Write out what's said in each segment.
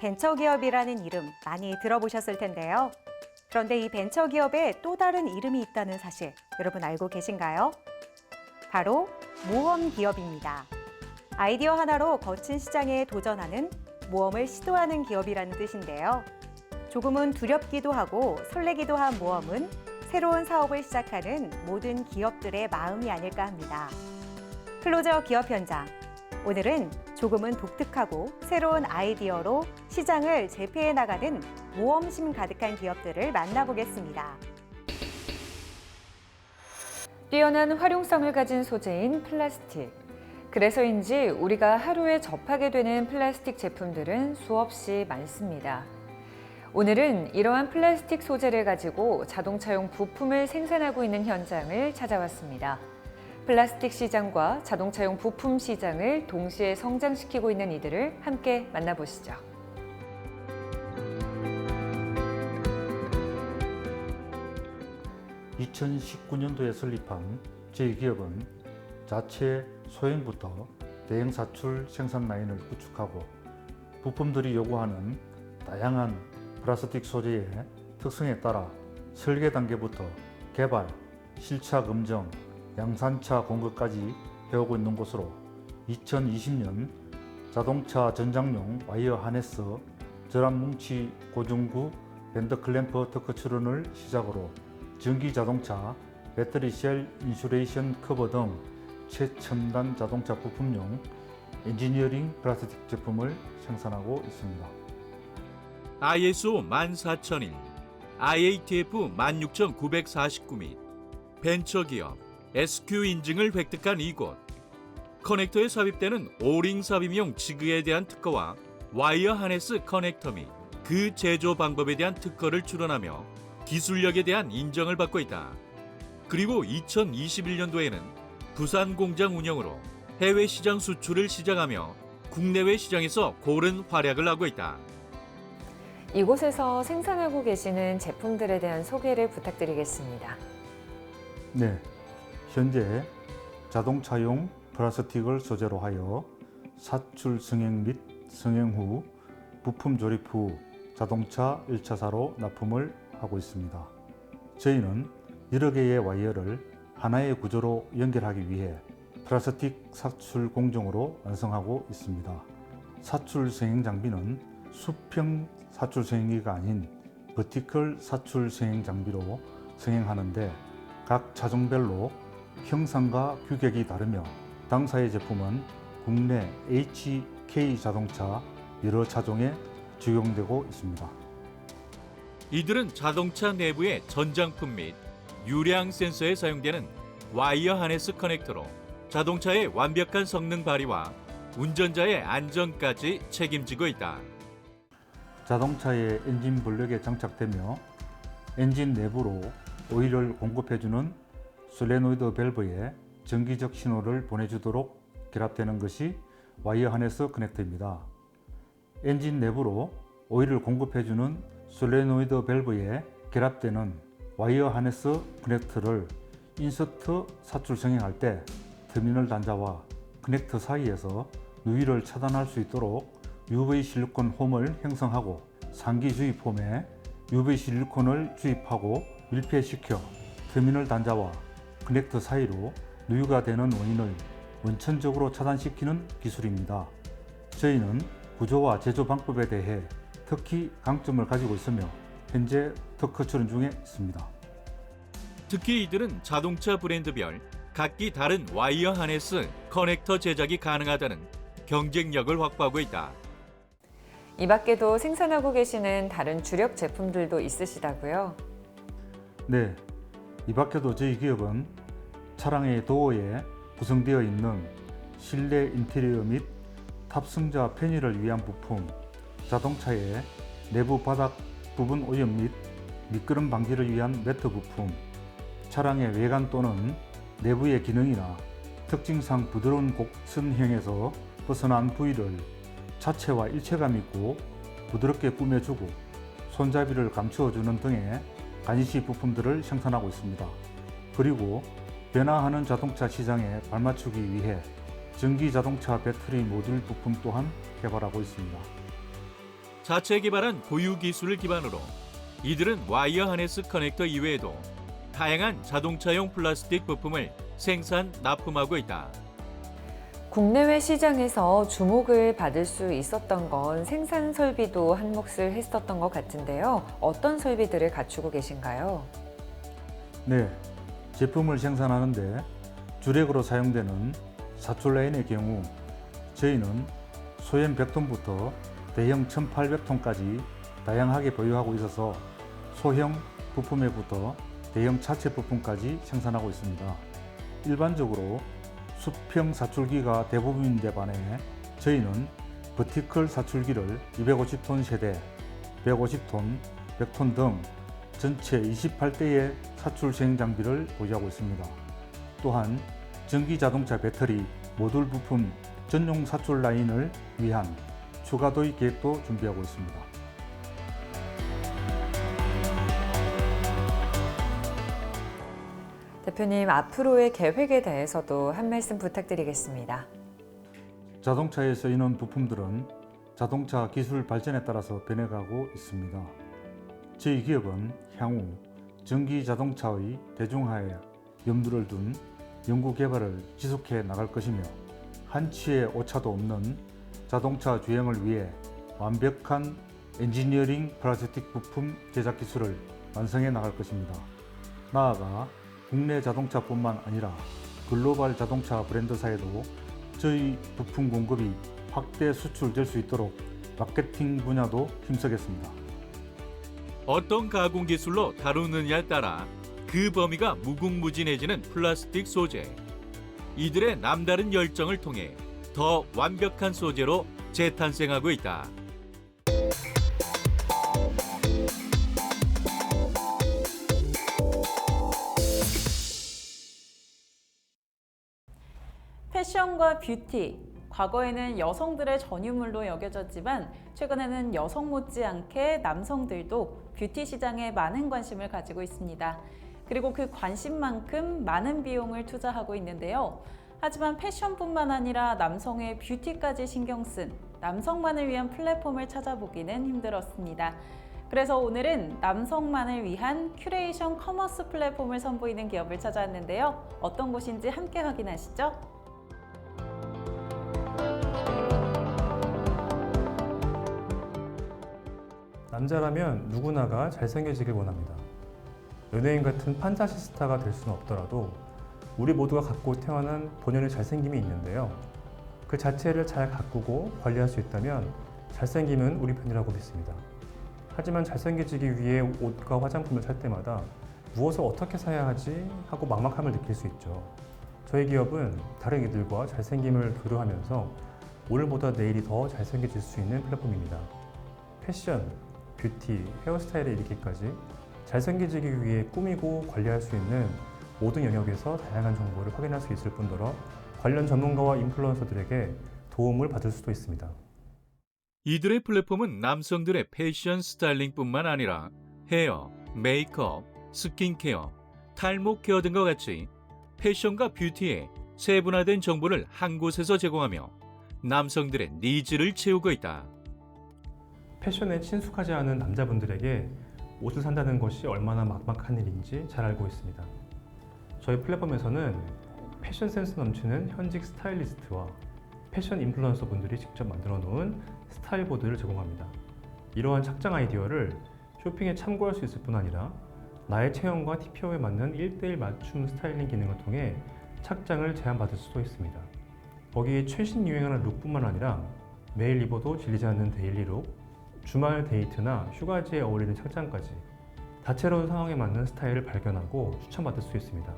벤처기업이라는 이름 많이 들어보셨을 텐데요. 그런데 이 벤처기업에 또 다른 이름이 있다는 사실 여러분 알고 계신가요? 바로 모험기업입니다. 아이디어 하나로 거친 시장에 도전하는 모험을 시도하는 기업이라는 뜻인데요. 조금은 두렵기도 하고 설레기도 한 모험은 새로운 사업을 시작하는 모든 기업들의 마음이 아닐까 합니다. 클로저 기업 현장. 오늘은 조금은 독특하고 새로운 아이디어로 시장을 제패해 나가는 모험심 가득한 기업들을 만나보겠습니다. 뛰어난 활용성을 가진 소재인 플라스틱. 그래서인지 우리가 하루에 접하게 되는 플라스틱 제품들은 수없이 많습니다. 오늘은 이러한 플라스틱 소재를 가지고 자동차용 부품을 생산하고 있는 현장을 찾아왔습니다. 플라스틱 시장과 자동차용 부품 시장을 동시에 성장시키고 있는 이들을 함께 만나보시죠. (2019년도에) 설립한 저희 기업은 자체 소형부터 대형 사출 생산 라인을 구축하고 부품들이 요구하는 다양한 플라스틱 소재의 특성에 따라 설계 단계부터 개발, 실차 검정, 양산차 공급까지 해오고 있는 곳으로 2020년 자동차 전장용 와이어 하네스, 절암 뭉치 고중구 밴드 클램프 특허 출원을 시작으로 전기 자동차, 배터리 셀 인슐레이션 커버 등 최첨단 자동차 부품용 엔지니어링 플라스틱 제품을 생산하고 있습니다. ISO 14001, IATF 16949 및 벤처기업 SQ 인증을 획득한 이곳. 커넥터에 삽입되는 오링 삽입용 지그에 대한 특허와 와이어 하네스 커넥터 및 그 제조 방법에 대한 특허를 출원하며 기술력에 대한 인정을 받고 있다. 그리고 2021년도에는 부산 공장 운영으로 해외 시장 수출을 시작하며 국내외 시장에서 고른 활약을 하고 있다. 이곳에서 생산하고 계시는 제품들에 대한 소개를 부탁드리겠습니다. 네, 현재 자동차용 플라스틱을 소재로 하여 사출 승행 및 승행 후 부품 조립 후 자동차 1차사로 납품을 하고 있습니다. 저희는 여러 개의 와이어를 하나의 구조로 연결하기 위해 플라스틱 사출 공정으로 완성하고 있습니다. 사출 승행 장비는 수평 사출 승행기가 아닌 버티컬 사출 승행 장비로 승행하는데 각 차종별로 형상과 규격이 다르며 당사의 제품은 국내 HK 자동차 여러 차종에 적용되고 있습니다. 이들은 자동차 내부의 전장품 및 유량 센서에 사용되는 와이어 하네스 커넥터로 자동차의 완벽한 성능 발휘와 운전자의 안전까지 책임지고 있다. 자동차의 엔진 블럭에 장착되며 엔진 내부로 오일을 공급해주는 솔레노이드 밸브에 전기적 신호를 보내주도록 결합되는 것이 와이어 하네스 커넥터입니다. 엔진 내부로 오일을 공급해주는 솔레노이드 밸브에 결합되는 와이어 하네스 커넥터를 인서트 사출 승행할 때 터미널 단자와 커넥터 사이에서 누유를 차단할 수 있도록 UV 실리콘 홈을 형성하고 상기 주입 홈에 UV 실리콘을 주입하고 밀폐시켜 터미널 단자와 커넥터 사이로 누유가 되는 원인을 원천적으로 차단시키는 기술입니다. 저희는 구조와 제조 방법에 대해 특히 강점을 가지고 있으며 현재 특허 출원 중에 있습니다. 특히 이들은 자동차 브랜드별 각기 다른 와이어 하네스 커넥터 제작이 가능하다는 경쟁력을 확보하고 있다. 이 밖에도 생산하고 계시는 다른 주력 제품들도 있으시다고요? 네, 이 밖에도 저희 기업은 차량의 도어에 구성되어 있는 실내 인테리어 및 탑승자 편의를 위한 부품, 자동차의 내부 바닥 부분 오염 및 미끄럼 방지를 위한 매트 부품, 차량의 외관 또는 내부의 기능이나 특징상 부드러운 곡선형에서 벗어난 부위를 자체와 일체감 있고 부드럽게 꾸며주고 손잡이를 감추어주는 등의 간이시 부품들을 생산하고 있습니다. 그리고 변화하는 자동차 시장에 발맞추기 위해 전기 자동차 배터리 모듈 부품 또한 개발하고 있습니다. 자체 개발한 고유 기술을 기반으로 이들은 와이어 하네스 커넥터 이외에도 다양한 자동차용 플라스틱 부품을 생산, 납품하고 있다. 국내외 시장에서 주목을 받을 수 있었던 건 생산 설비도 한 몫을 했었던 것 같은데요. 어떤 설비들을 갖추고 계신가요? 네, 제품을 생산하는데 주력으로 사용되는 사출 라인의 경우 저희는 소형 100톤부터 대형 1800톤까지 다양하게 보유하고 있어서 소형 부품에부터 대형 차체 부품까지 생산하고 있습니다. 일반적으로 수평 사출기가 대부분인데 반해 저희는 버티컬 사출기를 250톤 세대, 150톤, 100톤 등 전체 28대의 사출 시행 장비를 보유하고 있습니다. 또한 전기 자동차 배터리 모듈 부품 전용 사출 라인을 위한 추가 도입 계획도 준비하고 있습니다. 대표님, 앞으로의 계획에 대해서도 한 말씀 부탁드리겠습니다. 자동차에 쓰이는 부품들은 자동차 기술 발전에 따라서 변해가고 있습니다. 저희 기업은 향후 전기 자동차의 대중화에 염두를 둔 연구 개발을 지속해 나갈 것이며 한치의 오차도 없는 자동차 주행을 위해 완벽한 엔지니어링 플라스틱 부품 제작 기술을 완성해 나갈 것입니다. 나아가 국내 자동차뿐만 아니라 글로벌 자동차 브랜드사에도 저희 부품 공급이 확대 수출될 수 있도록 마케팅 분야도 힘쓰겠습니다. 어떤 가공 기술로 다루느냐에 따라 그 범위가 무궁무진해지는 플라스틱 소재. 이들의 남다른 열정을 통해 더 완벽한 소재로 재탄생하고 있다. 패션과 뷰티, 과거에는 여성들의 전유물로 여겨졌지만 최근에는 여성 못지않게 남성들도 뷰티 시장에 많은 관심을 가지고 있습니다. 그리고 그 관심만큼 많은 비용을 투자하고 있는데요. 하지만 패션뿐만 아니라 남성의 뷰티까지 신경 쓴 남성만을 위한 플랫폼을 찾아보기는 힘들었습니다. 그래서 오늘은 남성만을 위한 큐레이션 커머스 플랫폼을 선보이는 기업을 찾아왔는데요. 어떤 곳인지 함께 확인하시죠. 남자라면 누구나가 잘생겨지길 원합니다. 연예인 같은 판타지 스타가 될 수는 없더라도 우리 모두가 갖고 태어난 본연의 잘생김이 있는데요. 그 자체를 잘 가꾸고 관리할 수 있다면 잘생김은 우리 편이라고 믿습니다. 하지만 잘생겨지기 위해 옷과 화장품을 살 때마다 무엇을 어떻게 사야 하지 하고 막막함을 느낄 수 있죠. 저희 기업은 다른 이들과 잘생김을 교류하면서 오늘보다 내일이 더 잘생겨질 수 있는 플랫폼입니다. 패션, 뷰티, 헤어스타일에 이르기까지 잘생겨지기 위해 꾸미고 관리할 수 있는 모든 영역에서 다양한 정보를 확인할 수 있을 뿐더러 관련 전문가와 인플루언서들에게 도움을 받을 수도 있습니다. 이들의 플랫폼은 남성들의 패션 스타일링뿐만 아니라 헤어, 메이크업, 스킨케어, 탈모 케어 등과 같이 패션과 뷰티의 세분화된 정보를 한 곳에서 제공하며 남성들의 니즈를 채우고 있다. 패션에 친숙하지 않은 남자분들에게 옷을 산다는 것이 얼마나 막막한 일인지 잘 알고 있습니다. 저희 플랫폼에서는 패션 센스 넘치는 현직 스타일리스트와 패션 인플루언서 분들이 직접 만들어 놓은 스타일 보드를 제공합니다. 이러한 착장 아이디어를 쇼핑에 참고할 수 있을 뿐 아니라 나의 체형과 TPO에 맞는 1:1 맞춤 스타일링 기능을 통해 착장을 제안받을 수도 있습니다. 거기에 최신 유행하는 룩뿐만 아니라 매일 입어도 질리지 않는 데일리룩, 주말 데이트나 휴가지에 어울리는 착장까지 다채로운 상황에 맞는 스타일을 발견하고 추천받을 수 있습니다.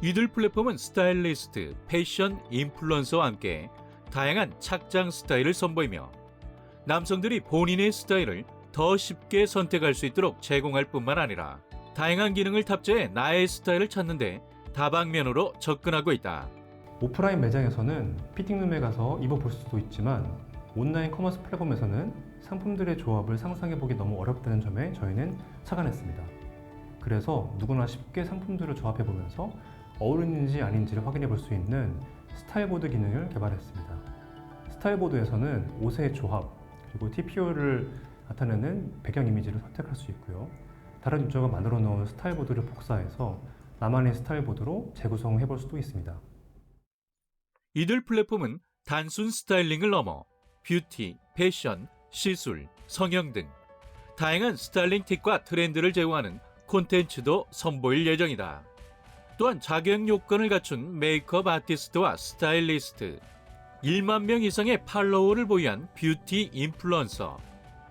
이들 플랫폼은 스타일리스트, 패션 인플루언서와 함께 다양한 착장 스타일을 선보이며 남성들이 본인의 스타일을 더 쉽게 선택할 수 있도록 제공할 뿐만 아니라 다양한 기능을 탑재해 나의 스타일을 찾는 데 다방면으로 접근하고 있다. 오프라인 매장에서는 피팅룸에 가서 입어볼 수도 있지만 온라인 커머스 플랫폼에서는 상품들의 조합을 상상해보기 너무 어렵다는 점에 저희는 착안했습니다. 그래서 누구나 쉽게 상품들을 조합해보면서 어울리는지 아닌지를 확인해볼 수 있는 스타일보드 기능을 개발했습니다. 스타일보드에서는 옷의 조합, 그리고 TPO를 나타내는 배경 이미지를 선택할 수 있고요. 다른 유저가 만들어 놓은 스타일보드를 복사해서 나만의 스타일보드로 재구성해 볼 수도 있습니다. 이들 플랫폼은 단순 스타일링을 넘어 뷰티, 패션, 시술, 성형 등 다양한 스타일링 팁과 트렌드를 제공하는 콘텐츠도 선보일 예정이다. 또한 자격 요건을 갖춘 메이크업 아티스트와 스타일리스트, 1만 명 이상의 팔로워를 보유한 뷰티 인플루언서,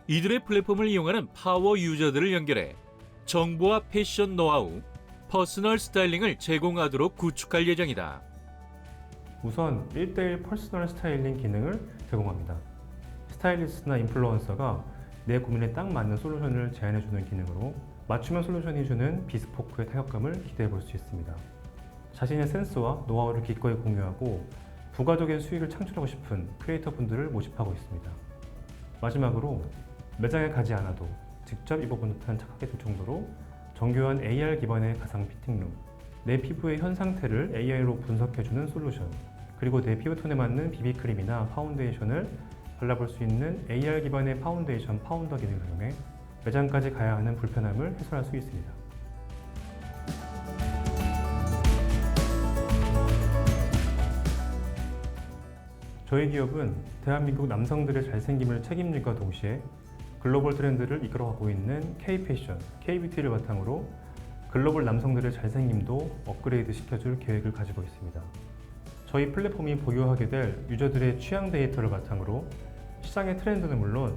이들의 플랫폼을 이용하는 파워 유저들을 연결해 정보와 패션 노하우, 퍼스널 스타일링을 제공하도록 구축할 예정이다. 우선 1:1 퍼스널 스타일링 기능을 제공합니다. 스타일리스트나 인플루언서가 내 고민에 딱 맞는 솔루션을 제안해주는 기능으로 맞춤형 솔루션이 주는 비스포크의 타격감을 기대해 볼 수 있습니다. 자신의 센스와 노하우를 기꺼이 공유하고 부가적인 수익을 창출하고 싶은 크리에이터 분들을 모집하고 있습니다. 마지막으로 매장에 가지 않아도 직접 입어본 듯한 착하게 될 정도로 정교한 AR 기반의 가상 피팅룸, 내 피부의 현 상태를 AI로 분석해주는 솔루션, 그리고 내 피부톤에 맞는 비비크림이나 파운데이션을 발라볼 수 있는 AR 기반의 파운데이션 파운더 기능을 사용해 매장까지 가야 하는 불편함을 해소할 수 있습니다. 저희 기업은 대한민국 남성들의 잘생김을 책임질과 동시에 글로벌 트렌드를 이끌어가고 있는 K-패션, K-뷰티를 바탕으로 글로벌 남성들의 잘생김도 업그레이드 시켜줄 계획을 가지고 있습니다. 저희 플랫폼이 보유하게 될 유저들의 취향 데이터를 바탕으로 시장의 트렌드는 물론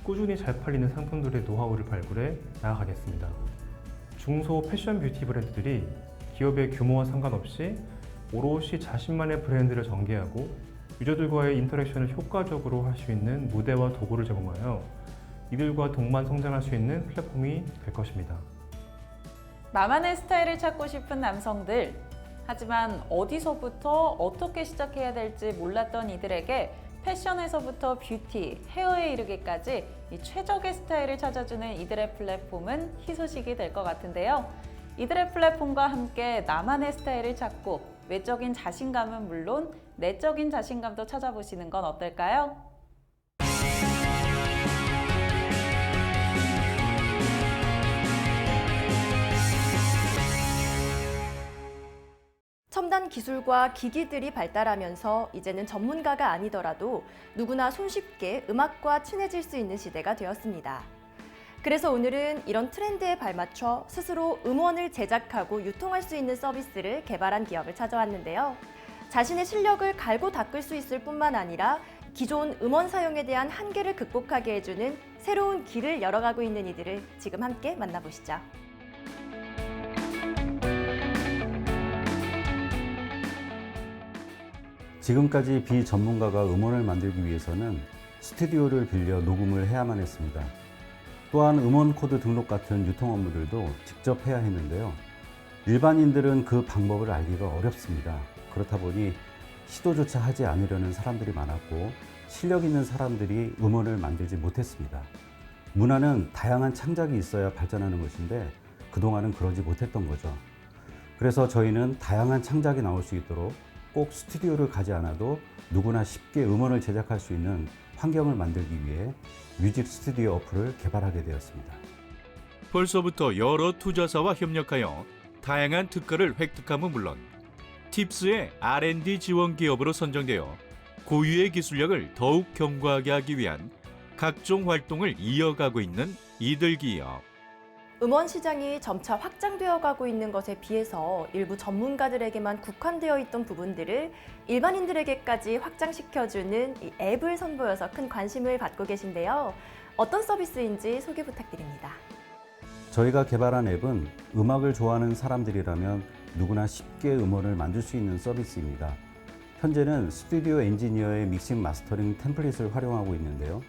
꾸준히 잘 팔리는 상품들의 노하우를 발굴해 나아가겠습니다. 중소 패션 뷰티 브랜드들이 기업의 규모와 상관없이 오롯이 자신만의 브랜드를 전개하고 유저들과의 인터랙션을 효과적으로 할 수 있는 무대와 도구를 제공하여 이들과 동반 성장할 수 있는 플랫폼이 될 것입니다. 나만의 스타일을 찾고 싶은 남성들. 하지만 어디서부터 어떻게 시작해야 될지 몰랐던 이들에게 패션에서부터 뷰티, 헤어에 이르기까지 이 최적의 스타일을 찾아주는 이들의 플랫폼은 희소식이 될 것 같은데요. 이들의 플랫폼과 함께 나만의 스타일을 찾고 외적인 자신감은 물론 내적인 자신감도 찾아보시는 건 어떨까요? 첨단 기술과 기기들이 발달하면서 이제는 전문가가 아니더라도 누구나 손쉽게 음악과 친해질 수 있는 시대가 되었습니다. 그래서 오늘은 이런 트렌드에 발맞춰 스스로 음원을 제작하고 유통할 수 있는 서비스를 개발한 기업을 찾아왔는데요. 자신의 실력을 갈고 닦을 수 있을 뿐만 아니라 기존 음원 사용에 대한 한계를 극복하게 해주는 새로운 길을 열어가고 있는 이들을 지금 함께 만나보시죠. 지금까지 비전문가가 음원을 만들기 위해서는 스튜디오를 빌려 녹음을 해야만 했습니다. 또한 음원 코드 등록 같은 유통 업무들도 직접 해야 했는데요. 일반인들은 그 방법을 알기가 어렵습니다. 그렇다 보니 시도조차 하지 않으려는 사람들이 많았고 실력 있는 사람들이 음원을 만들지 못했습니다. 문화는 다양한 창작이 있어야 발전하는 것인데 그동안은 그러지 못했던 거죠. 그래서 저희는 다양한 창작이 나올 수 있도록 꼭 스튜디오를 가지 않아도 누구나 쉽게 음원을 제작할 수 있는 환경을 만들기 위해 뮤직 스튜디오 어플을 개발하게 되었습니다. 벌써부터 여러 투자사와 협력하여 다양한 특허를 획득함은 물론 팁스의 R&D 지원 기업으로 선정되어 고유의 기술력을 더욱 견고하게 하기 위한 각종 활동을 이어가고 있는 이들 기업. 음원 시장이 점차 확장되어 가고 있는 것에 비해서 일부 전문가들에게만 국한되어 있던 부분들을 일반인들에게까지 확장시켜주는 이 앱을 선보여서 큰 관심을 받고 계신데요. 어떤 서비스인지 소개 부탁드립니다. 저희가 개발한 앱은 음악을 좋아하는 사람들이라면 누구나 쉽게 음원을 만들 수 있는 서비스입니다. 현재는 스튜디오 엔지니어의 믹싱 마스터링 템플릿을 활용하고 있는데요.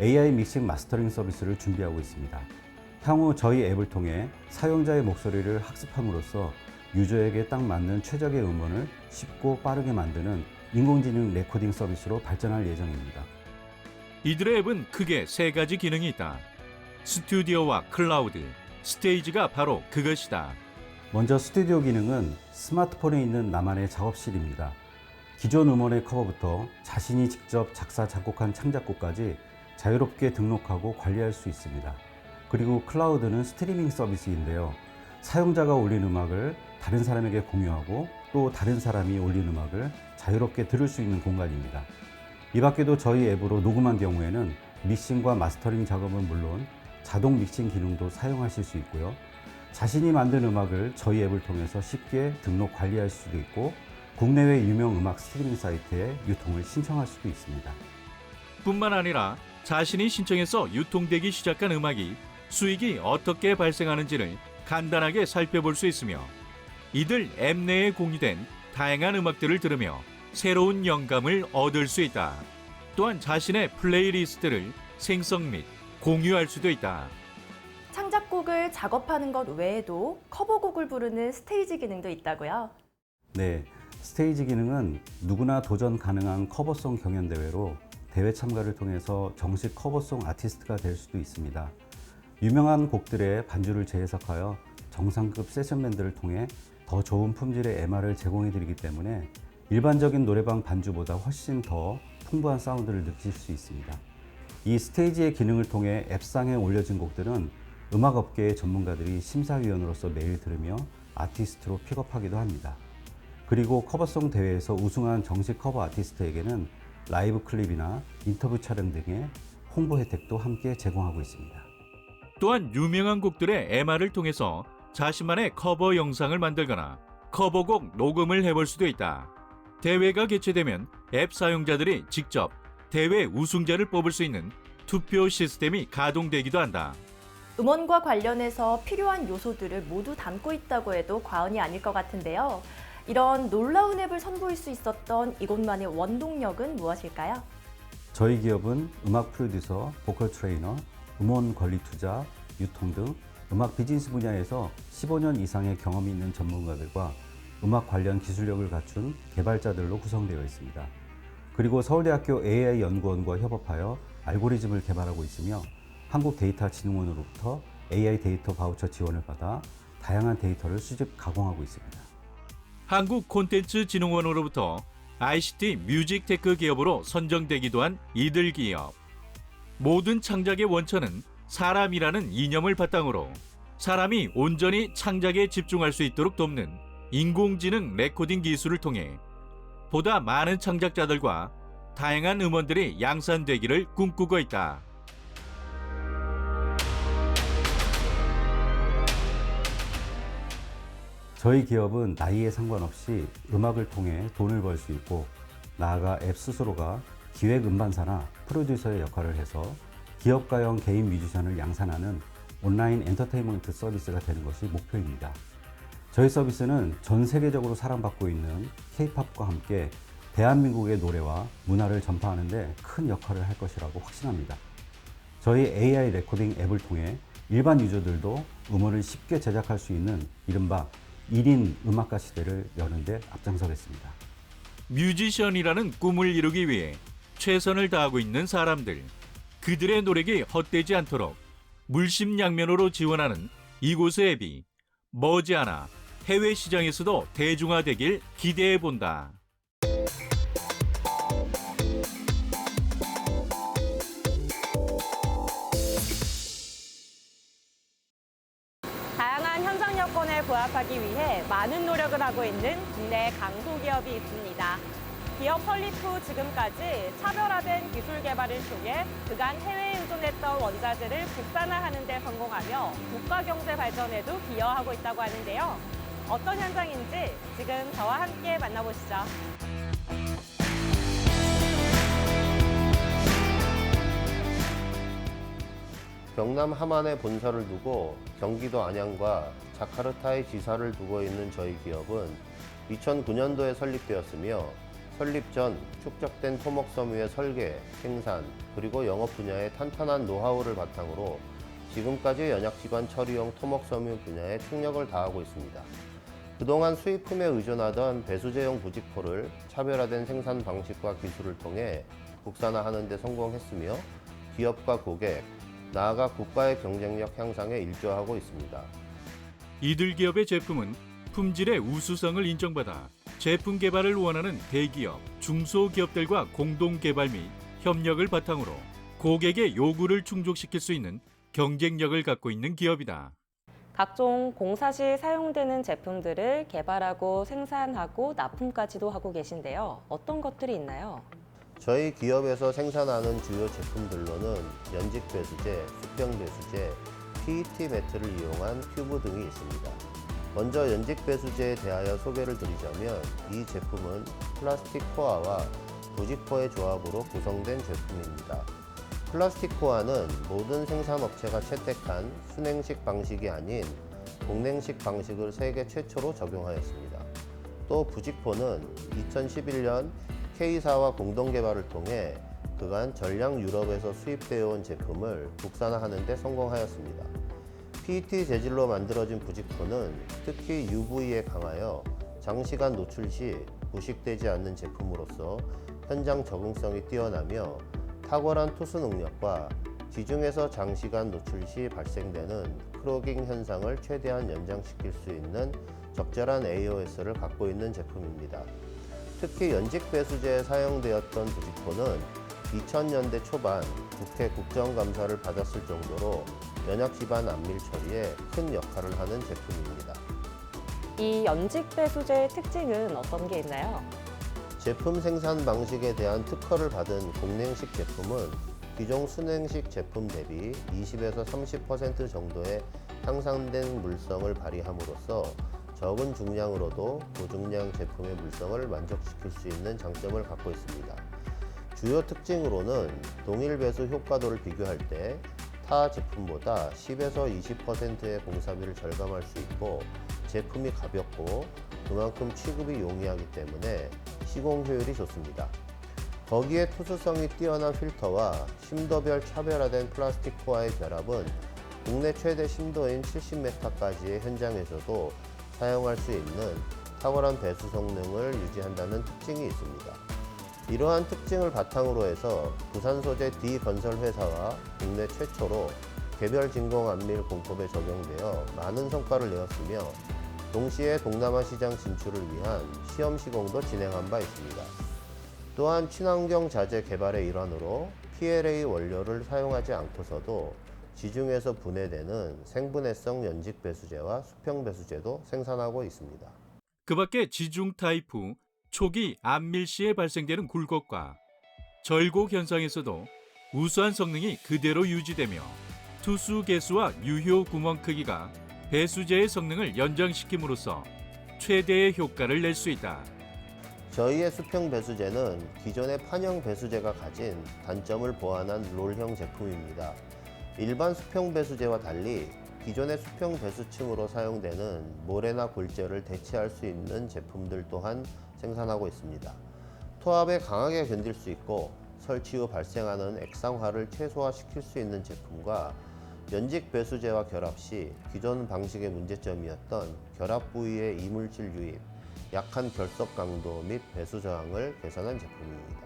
AI 믹싱 마스터링 서비스를 준비하고 있습니다. 향후 저희 앱을 통해 사용자의 목소리를 학습함으로써 유저에게 딱 맞는 최적의 음원을 쉽고 빠르게 만드는 인공지능 레코딩 서비스로 발전할 예정입니다. 이들의 앱은 크게 세 가지 기능이 있다. 스튜디오와 클라우드, 스테이지가 바로 그것이다. 먼저 스튜디오 기능은 스마트폰에 있는 나만의 작업실입니다. 기존 음원의 커버부터 자신이 직접 작사, 작곡한 창작곡까지 자유롭게 등록하고 관리할 수 있습니다. 그리고 클라우드는 스트리밍 서비스인데요. 사용자가 올린 음악을 다른 사람에게 공유하고 또 다른 사람이 올린 음악을 자유롭게 들을 수 있는 공간입니다. 이 밖에도 저희 앱으로 녹음한 경우에는 믹싱과 마스터링 작업은 물론 자동 믹싱 기능도 사용하실 수 있고요. 자신이 만든 음악을 저희 앱을 통해서 쉽게 등록 관리할 수도 있고 국내외 유명 음악 스트리밍 사이트에 유통을 신청할 수도 있습니다. 뿐만 아니라 자신이 신청해서 유통되기 시작한 음악이 수익이 어떻게 발생하는지를 간단하게 살펴볼 수 있으며 이들 앱 내에 공유된 다양한 음악들을 들으며 새로운 영감을 얻을 수 있다. 또한 자신의 플레이리스트를 생성 및 공유할 수도 있다. 창작곡을 작업하는 것 외에도 커버곡을 부르는 스테이지 기능도 있다고요? 네, 스테이지 기능은 누구나 도전 가능한 커버송 경연대회로 대회 참가를 통해서 정식 커버송 아티스트가 될 수도 있습니다. 유명한 곡들의 반주를 재해석하여 정상급 세션밴드를 통해 더 좋은 품질의 MR을 제공해드리기 때문에 일반적인 노래방 반주보다 훨씬 더 풍부한 사운드를 느끼실 수 있습니다. 이 스테이지의 기능을 통해 앱상에 올려진 곡들은 음악업계의 전문가들이 심사위원으로서 매일 들으며 아티스트로 픽업하기도 합니다. 그리고 커버송 대회에서 우승한 정식 커버 아티스트에게는 라이브 클립이나 인터뷰 촬영 등의 홍보 혜택도 함께 제공하고 있습니다. 또한 유명한 곡들의 MR을 통해서 자신만의 커버 영상을 만들거나 커버곡 녹음을 해볼 수도 있다. 대회가 개최되면 앱 사용자들이 직접 대회 우승자를 뽑을 수 있는 투표 시스템이 가동되기도 한다. 음원과 관련해서 필요한 요소들을 모두 담고 있다고 해도 과언이 아닐 것 같은데요. 이런 놀라운 앱을 선보일 수 있었던 이곳만의 원동력은 무엇일까요? 저희 기업은 음악 프로듀서, 보컬 트레이너, 음원 관리 투자, 유통 등 음악 비즈니스 분야에서 15년 이상의 경험이 있는 전문가들과 음악 관련 기술력을 갖춘 개발자들로 구성되어 있습니다. 그리고 서울대학교 AI연구원과 협업하여 알고리즘을 개발하고 있으며 한국데이터진흥원으로부터 AI 데이터 바우처 지원을 받아 다양한 데이터를 수집, 가공하고 있습니다. 한국콘텐츠진흥원으로부터 ICT 뮤직테크 기업으로 선정되기도 한 이들 기업. 모든 창작의 원천은 사람이라는 이념을 바탕으로 사람이 온전히 창작에 집중할 수 있도록 돕는 인공지능 레코딩 기술을 통해 보다 많은 창작자들과 다양한 음원들이 양산되기를 꿈꾸고 있다. 저희 기업은 나이에 상관없이 음악을 통해 돈을 벌 수 있고 나아가 앱 스스로가 기획 음반사나 프로듀서의 역할을 해서 기업가형 개인 뮤지션을 양산하는 온라인 엔터테인먼트 서비스가 되는 것이 목표입니다. 저희 서비스는 전 세계적으로 사랑받고 있는 K-팝과 함께 대한민국의 노래와 문화를 전파하는 데 큰 역할을 할 것이라고 확신합니다. 저희 AI 레코딩 앱을 통해 일반 유저들도 음원을 쉽게 제작할 수 있는 이른바 1인 음악가 시대를 여는 데 앞장서겠습니다. 뮤지션이라는 꿈을 이루기 위해 최선을 다하고 있는 사람들, 그들의 노력이 헛되지 않도록 물심양면으로 지원하는 이곳의 앱이 머지않아 해외 시장에서도 대중화되길 기대해 본다. 다양한 현장 여건에 부합하기 위해 많은 노력을 하고 있는 국내 강소기업이 있습니다. 기업 설립 후 지금까지 차별화된 기술 개발을 통해 그간 해외에 의존했던 원자재를 국산화하는 데 성공하며 국가 경제 발전에도 기여하고 있다고 하는데요. 어떤 현장인지 지금 저와 함께 만나보시죠. 경남 함안에 본사를 두고 경기도 안양과 자카르타에 지사를 두고 있는 저희 기업은 2009년도에 설립되었으며 설립 전 축적된 토목섬유의 설계, 생산, 그리고 영업 분야의 탄탄한 노하우를 바탕으로 지금까지 연약지관 처리용 토목섬유 분야에 총력을 다하고 있습니다. 그동안 수입품에 의존하던 배수제용 부직포를 차별화된 생산 방식과 기술을 통해 국산화하는 데 성공했으며 기업과 고객, 나아가 국가의 경쟁력 향상에 일조하고 있습니다. 이들 기업의 제품은 품질의 우수성을 인정받아 제품 개발을 원하는 대기업, 중소기업들과 공동 개발 및 협력을 바탕으로 고객의 요구를 충족시킬 수 있는 경쟁력을 갖고 있는 기업이다. 각종 공사 시 사용되는 제품들을 개발하고 생산하고 납품까지도 하고 계신데요. 어떤 것들이 있나요? 저희 기업에서 생산하는 주요 제품들로는 연직 배수제, 수평 배수제, PET 매트를 이용한 큐브 등이 있습니다. 먼저 연직 배수제에 대하여 소개를 드리자면 이 제품은 플라스틱 코어와 부직포의 조합으로 구성된 제품입니다. 플라스틱 코어는 모든 생산업체가 채택한 순행식 방식이 아닌 공냉식 방식을 세계 최초로 적용하였습니다. 또 부직포는 2011년 K사와 공동 개발을 통해 그간 전량 유럽에서 수입되어 온 제품을 국산화하는 데 성공하였습니다. PET 재질로 만들어진 부직포는 특히 UV에 강하여 장시간 노출 시 부식되지 않는 제품으로서 현장 적응성이 뛰어나며 탁월한 투수 능력과 지중에서 장시간 노출 시 발생되는 크로깅 현상을 최대한 연장시킬 수 있는 적절한 AOS를 갖고 있는 제품입니다. 특히 연직 배수제에 사용되었던 부직포는 2000년대 초반 국회 국정감사를 받았을 정도로 연약 기반 암밀 처리에 큰 역할을 하는 제품입니다. 이 연직 배수제의 특징은 어떤 게 있나요? 제품 생산 방식에 대한 특허를 받은 공냉식 제품은 기존 순행식 제품 대비 20에서 30% 정도의 향상된 물성을 발휘함으로써 적은 중량으로도 고중량 제품의 물성을 만족시킬 수 있는 장점을 갖고 있습니다. 주요 특징으로는 동일 배수 효과도를 비교할 때 타 제품보다 10에서 20%의 공사비를 절감할 수 있고 제품이 가볍고 그만큼 취급이 용이하기 때문에 시공 효율이 좋습니다. 거기에 투수성이 뛰어난 필터와 심도별 차별화된 플라스틱 코어의 결합은 국내 최대 심도인 70m까지의 현장에서도 사용할 수 있는 탁월한 배수 성능을 유지한다는 특징이 있습니다. 이러한 특징을 바탕으로 해서 부산 소재 D건설회사와 국내 최초로 개별 진공 암밀 공법에 적용되어 많은 성과를 내었으며 동시에 동남아 시장 진출을 위한 시험 시공도 진행한 바 있습니다. 또한 친환경 자재 개발의 일환으로 PLA 원료를 사용하지 않고서도 지중에서 분해되는 생분해성 연직 배수제와 수평 배수제도 생산하고 있습니다. 그 밖에 지중 타입 후 초기 암밀 시에 발생되는 굴곡과 절곡 현상에서도 우수한 성능이 그대로 유지되며 투수 개수와 유효 구멍 크기가 배수제의 성능을 연장시킴으로써 최대의 효과를 낼 수 있다. 저희의 수평 배수제는 기존의 판형 배수제가 가진 단점을 보완한 롤형 제품입니다. 일반 수평 배수제와 달리 기존의 수평 배수층으로 사용되는 모래나 골재를 대체할 수 있는 제품들 또한 생산하고 있습니다. 토합에 강하게 견딜 수 있고 설치 후 발생하는 액상화를 최소화시킬 수 있는 제품과 연직 배수제와 결합 시 기존 방식의 문제점이었던 결합 부위의 이물질 유입, 약한 결속 강도 및 배수 저항을 개선한 제품입니다.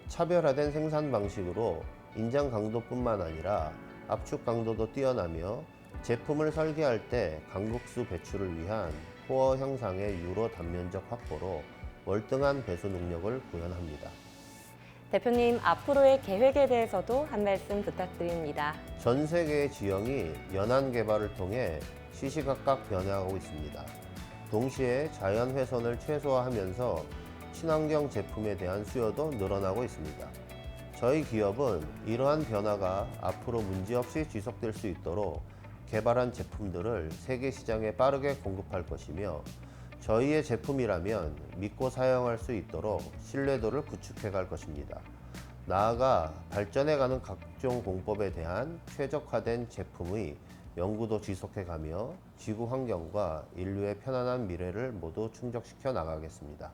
차별화된 생산 방식으로 인장 강도뿐만 아니라 압축 강도도 뛰어나며 제품을 설계할 때 강국수 배출을 위한 코어 형상의 유로 단면적 확보로 월등한 배수 능력을 구현합니다. 대표님, 앞으로의 계획에 대해서도 한 말씀 부탁드립니다. 전 세계의 지형이 연안 개발을 통해 시시각각 변화하고 있습니다. 동시에 자연 훼손을 최소화하면서 친환경 제품에 대한 수요도 늘어나고 있습니다. 저희 기업은 이러한 변화가 앞으로 문제없이 지속될 수 있도록 개발한 제품들을 세계 시장에 빠르게 공급할 것이며 저희의 제품이라면 믿고 사용할 수 있도록 신뢰도를 구축해 갈 것입니다. 나아가 발전해가는 각종 공법에 대한 최적화된 제품의 연구도 지속해 가며 지구 환경과 인류의 편안한 미래를 모두 충족시켜 나가겠습니다.